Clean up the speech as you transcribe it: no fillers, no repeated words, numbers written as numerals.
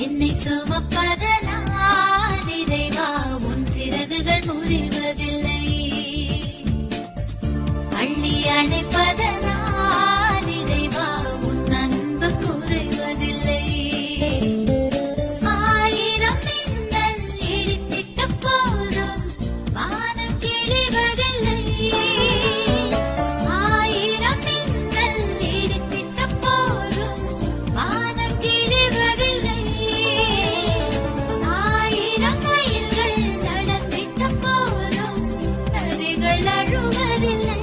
என்னை சுமப்பதனா நிறைவா உன் சிறகுகள் முறிவதில்லை. அள்ளி அணைப்பதனா நிறைவா உன் அன்பு குறைவதில்லை. ஆயிரம் மின்னல் இடித்திட்ட போதும் வானம் கிழிவதில்லை. ஆயிரம் மின்னல் இடித்திட்ட போதும் வானம் கிழிவதில்லை. ஆயிரம் மைல்கள் நடந்திட்ட போதும் நதிகள் அழுவதில்லை.